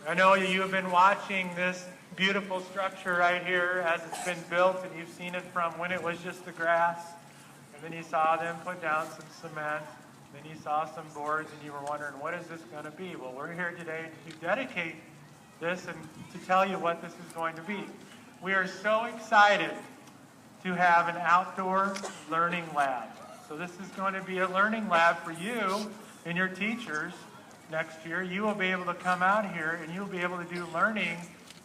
I know you have been watching this beautiful structure right here as it's been built, and you've seen it from when it was just the grass, and then you saw them put down some cement, then you saw some boards, and you were wondering, what is this going to be? Well, we're here today to dedicate this and to tell you what this is going to be. We are so excited to have an outdoor learning lab. So this is going to be a learning lab for you and your teachers. Next year, you will be able to come out here and you'll be able to do learning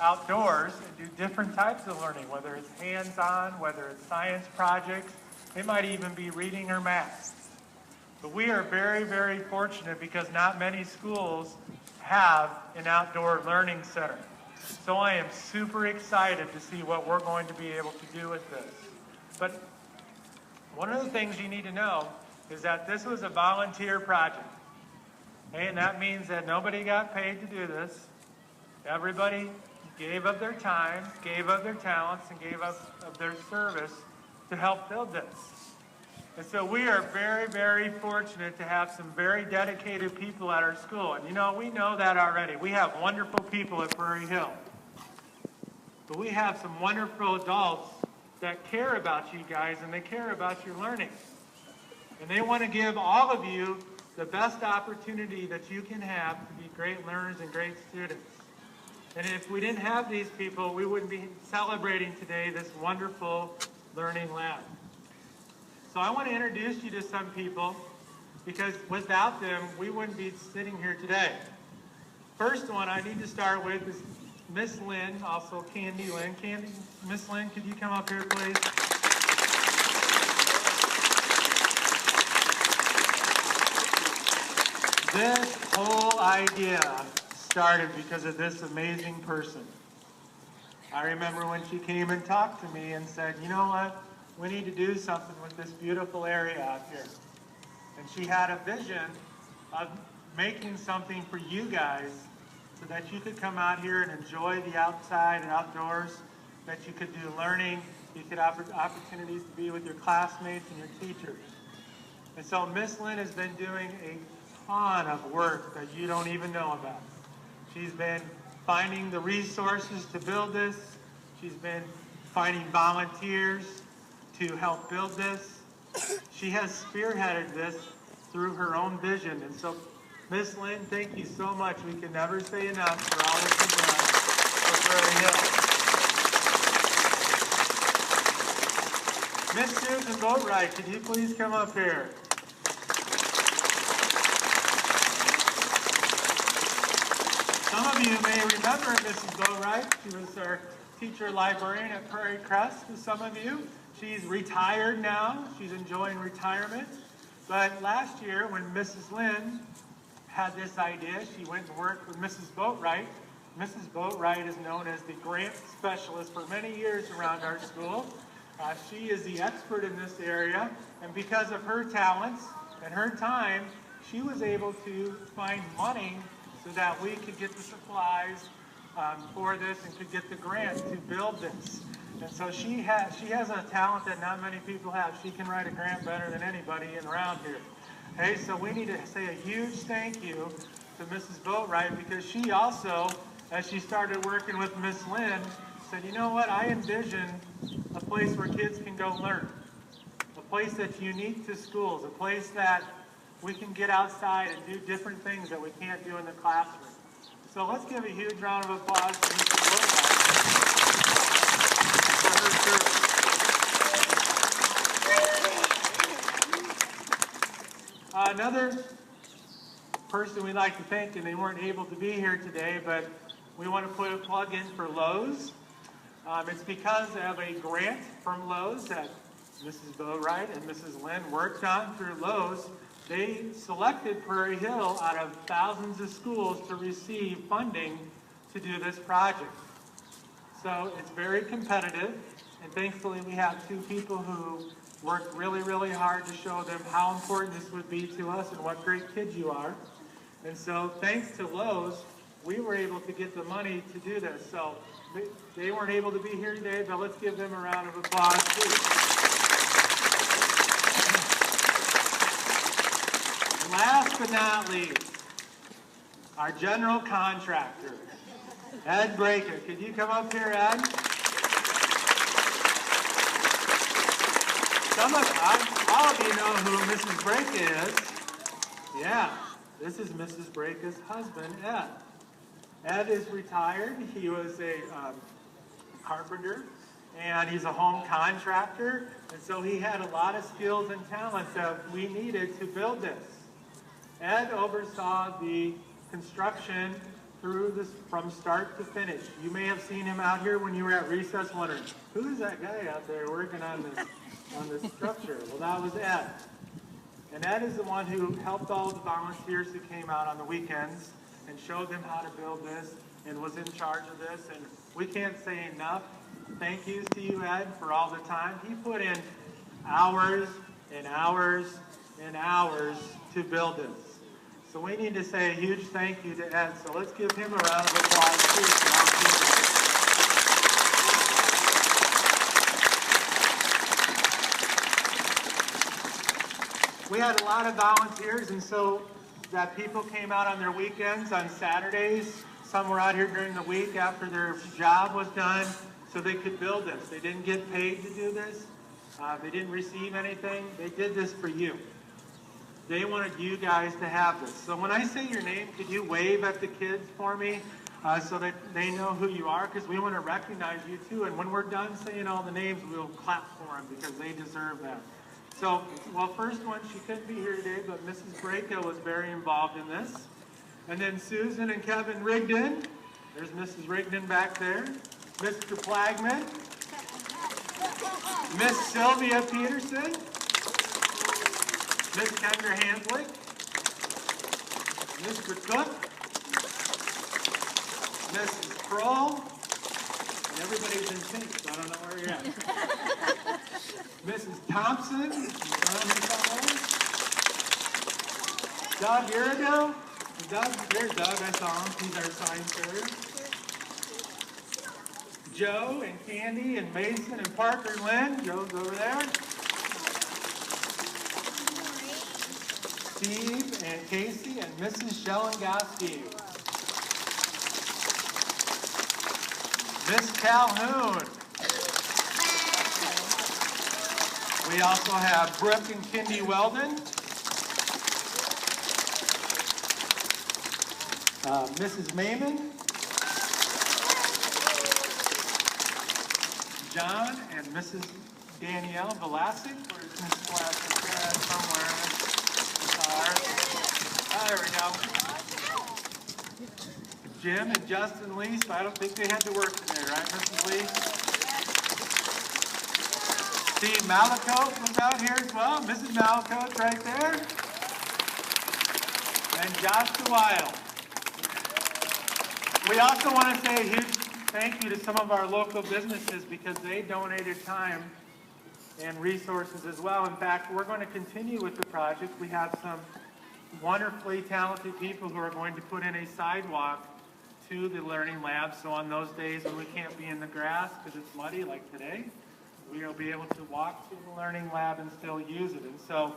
outdoors and do different types of learning, whether it's hands-on, whether it's science projects. It might even be reading or math. But we are very, very fortunate because not many schools have an outdoor learning center. So I am super excited to see what we're going to be able to do with this. But one of the things you need to know is that this was a volunteer project. And that means that nobody got paid to do this. Everybody gave of their time, gave of their talents, and gave of their service to help build this. And so we are very, very fortunate to have some very dedicated people at our school. And you know, we know that already. We have wonderful people at Prairie Hill. But we have some wonderful adults that care about you guys and they care about your learning. And they want to give all of you the best opportunity that you can have to be great learners and great students. And if we didn't have these people, we wouldn't be celebrating today this wonderful learning lab. So I want to introduce you to some people because without them, we wouldn't be sitting here today. First one I need to start with is Miss Lynn, also Candy Lynn. Miss Lynn, could you come up here, please? This whole idea started because of this amazing person. I remember when she came and talked to me and said, you know what, we need to do something with this beautiful area out here. And she had a vision of making something for you guys so that you could come out here and enjoy the outside and outdoors, that you could do learning, you could have opportunities to be with your classmates and your teachers. And so Miss Lynn has been doing a ton of work that you don't even know about. She's been finding the resources to build this. She's been finding volunteers to help build this. She has spearheaded this through her own vision. And so, Miss Lynn, thank you so much. We can never say enough for all that you've done for Prairie Hill. Miss Susan Boatwright, could you please come up here? Some of you may remember Mrs. Boatwright. She was our teacher librarian at Prairie Crest to some of you. She's retired now. She's enjoying retirement. But last year when Mrs. Lynn had this idea, she went and worked with Mrs. Boatwright. Mrs. Boatwright is known as the grant specialist for many years around our school. She is the expert in this area, and because of her talents and her time, she was able to find money so that we could get the supplies for this and could get the grant to build this. And so she has a talent that not many people have. She can write a grant better than anybody around here. Hey, so we need to say a huge thank you to Mrs. Boatwright because she also, as she started working with Miss Lynn, said, you know what, I envision a place where kids can go learn. A place that's unique to schools, a place that we can get outside and do different things that we can't do in the classroom. So let's give a huge round of applause to Mrs. Boatwright for her service. Another person we'd like to thank, and they weren't able to be here today, but we want to put a plug in for Lowe's. It's because of a grant from Lowe's that Mrs. Boatwright and Mrs. Lynn worked on through Lowe's. They selected Prairie Hill out of thousands of schools to receive funding to do this project. So it's very competitive, and thankfully we have two people who worked really, really hard to show them how important this would be to us and what great kids you are. And so thanks to Lowe's, we were able to get the money to do this. So they weren't able to be here today, but let's give them a round of applause too. Last but not least, our general contractor. Ed Brejcha. Could you come up here, Ed? All of you know who Mrs. Brejcha is. Yeah, this is Mrs. Brejcha's husband, Ed. Ed is retired. He was a carpenter, and he's a home contractor, and so he had a lot of skills and talents that we needed to build this. Ed oversaw the construction through this from start to finish. You may have seen him out here when you were at recess wondering, who is that guy out there working on this structure? Well, that was Ed. And Ed is the one who helped all the volunteers who came out on the weekends and showed them how to build this and was in charge of this. And we can't say enough thank yous to you, Ed, for all the time. He put in hours and hours and hours to build this. So we need to say a huge thank you to Ed. So let's give him a round of applause too. We had a lot of volunteers, and so that people came out on their weekends, on Saturdays. Some were out here during the week after their job was done, so they could build this. They didn't get paid to do this. They didn't receive anything. They did this for you. They wanted you guys to have this. So when I say your name, could you wave at the kids for me so that they know who you are? Because we want to recognize you too. And when we're done saying all the names, we'll clap for them because they deserve that. So, well, first one, she couldn't be here today, but Mrs. Brejcha was very involved in this. And then Susan and Kevin Rigdon. There's Mrs. Rigdon back there. Mr. Plagman. Miss Sylvia Peterson. Miss Kendra Hanslick, Mr. Cook, Mrs. Kroll, and everybody's in pink, so I don't know where you're at. Mrs. Thompson, Doug Irido, there's Doug, I saw him, he's our sign carrier. Joe and Candy and Mason and Parker Lynn, Joe's over there. Steve and Casey and Mrs. Shellengoski. Miss Calhoun. We also have Brooke and Kindy Weldon. Mrs. Mayman. John and Mrs. Danielle Velasic. Where's Miss Velasic? Somewhere. There we go. Jim and Justin Lee, so I don't think they had to work today, right, Mrs. Lee? Steve Malakote was out here as well. Mrs. Malakote right there. And Josh DeWile. We also want to say a huge thank you to some of our local businesses because they donated time and resources as well. In fact, we're going to continue with the project. We have some wonderfully talented people who are going to put in a sidewalk to the Learning Lab. So on those days when we can't be in the grass because it's muddy like today, we will be able to walk to the Learning Lab and still use it. And so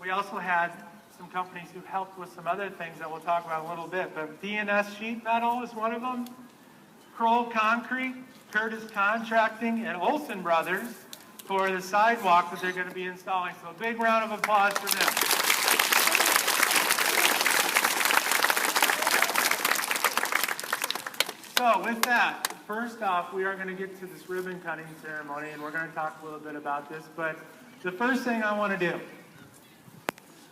we also had some companies who helped with some other things that we'll talk about a little bit. But D&S Sheet Metal is one of them. Kroll Concrete, Curtis Contracting, and Olson Brothers for the sidewalk that they're going to be installing. So a big round of applause for them. So with that, first off, we are going to get to this ribbon cutting ceremony, and we're going to talk a little bit about this. But the first thing I want to do,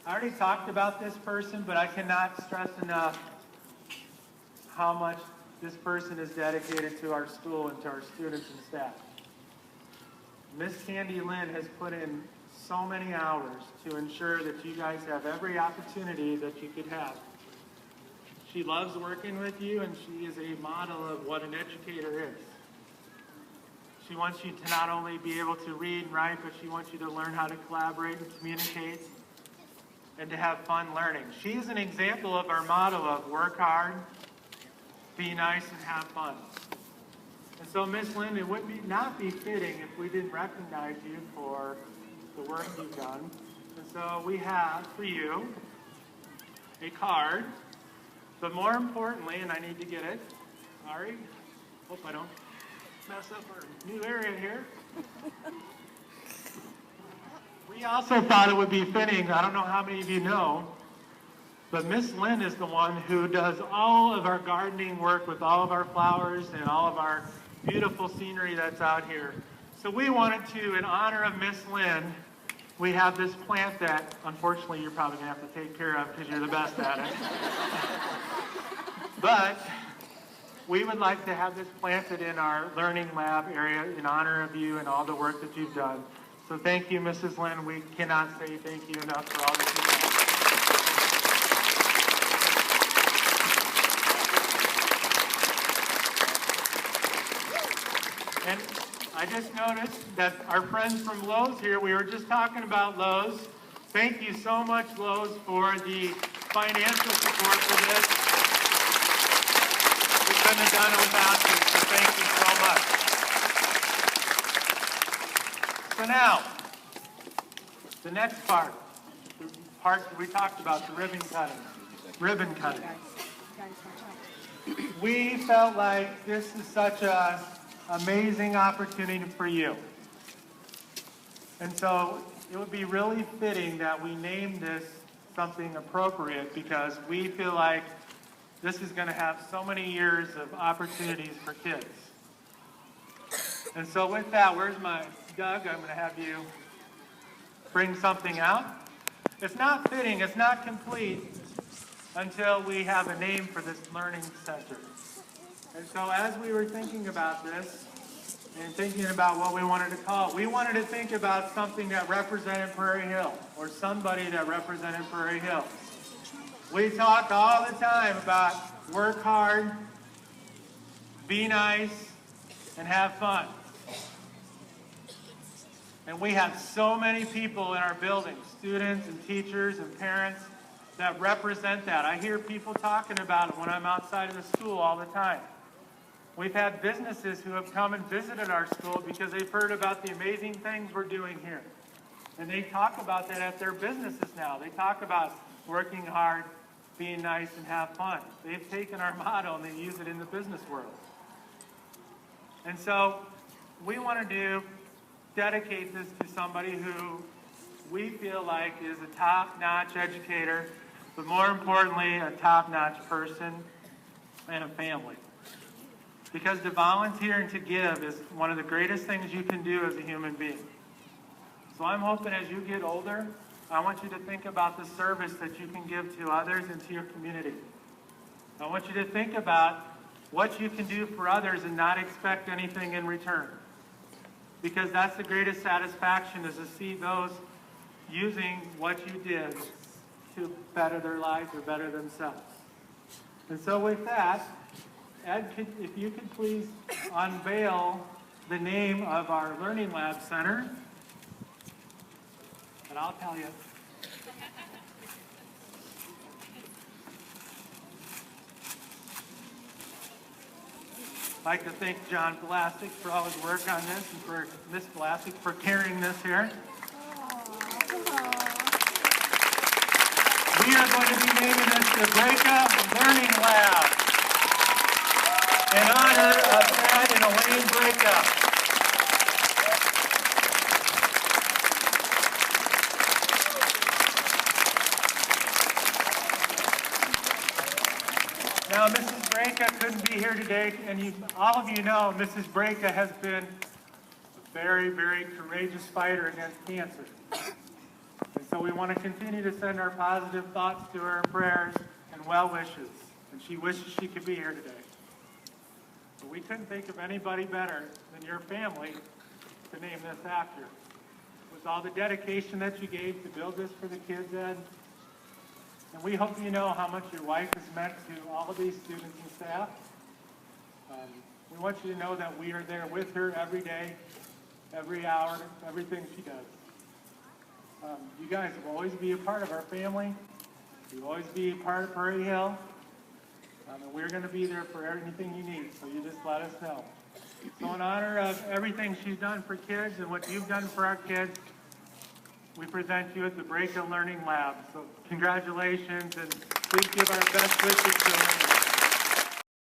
I already talked about this person, but I cannot stress enough how much this person is dedicated to our school and to our students and staff. Miss Candy Lynn has put in so many hours to ensure that you guys have every opportunity that you could have. She loves working with you, and she is a model of what an educator is. She wants you to not only be able to read and write, but she wants you to learn how to collaborate and communicate and to have fun learning. She is an example of our motto of work hard, be nice, and have fun. And so, Miss Lynn, it would not be fitting if we didn't recognize you for the work you've done. And so we have for you a card, but more importantly, and I need to get it, Sorry. Hope I don't mess up our new area here. We also thought it would be fitting, I don't know how many of you know, but Miss Lynn is the one who does all of our gardening work with all of our flowers and all of our beautiful scenery that's out here. So we wanted to, in honor of Miss Lynn, we have this plant that, unfortunately, you're probably going to have to take care of because you're the best at it. But we would like to have this planted in our learning lab area in honor of you and all the work that you've done. So thank you, Mrs. Lynn. We cannot say thank you enough for all that you've done. And I just noticed that our friends from Lowe's here, we were just talking about Lowe's. Thank you so much, Lowe's, for the financial support for this. We couldn't have done it without you, so thank you so much. So now, the next part, the part that we talked about, the ribbon cutting. Ribbon cutting. We felt like this is such an amazing opportunity for you. And so it would be really fitting that we name this something appropriate because we feel like this is going to have so many years of opportunities for kids. And so with that, where's my Doug? I'm going to have you bring something out. It's not fitting, it's not complete until we have a name for this learning center. And so as we were thinking about this and thinking about what we wanted to call it, we wanted to think about something that represented Prairie Hill or somebody that represented Prairie Hill. We talk all the time about work hard, be nice, and have fun. And we have so many people in our building, students and teachers and parents, that represent that. I hear people talking about it when I'm outside of the school all the time. We've had businesses who have come and visited our school because they've heard about the amazing things we're doing here. And they talk about that at their businesses now. They talk about working hard, being nice, and have fun. They've taken our motto and they use it in the business world. And so we want to dedicate this to somebody who we feel like is a top-notch educator, but more importantly, a top-notch person and a family. Because to volunteer and to give is one of the greatest things you can do as a human being. So I'm hoping as you get older, I want you to think about the service that you can give to others and to your community. I want you to think about what you can do for others and not expect anything in return. Because that's the greatest satisfaction, is to see those using what you did to better their lives or better themselves. And so with that, Ed, if you could please unveil the name of our Learning Lab Center. And I'll tell you. I'd like to thank John Vlasic for all his work on this and for Miss Vlasic for carrying this here. We are going to be naming this the Brejcha Learning Lab in honor of Ed and Elaine Brejcha. Now, Mrs. Brejcha couldn't be here today, and all of you know Mrs. Brejcha has been a very, very courageous fighter against cancer. And so we want to continue to send our positive thoughts to her, prayers, and well wishes. And she wishes she could be here today. But we couldn't think of anybody better than your family to name this after. With all the dedication that you gave to build this for the kids, Ed. And we hope you know how much your wife has meant to all of these students and staff. We want you to know that we are there with her every day, every hour, everything she does. You guys will always be a part of our family. You'll always be a part of Prairie Hill. And we're going to be there for anything you need, so you just let us know. So in honor of everything she's done for kids and what you've done for our kids, we present you at the Brejcha Learning Lab. So congratulations, and please give our best wishes to her.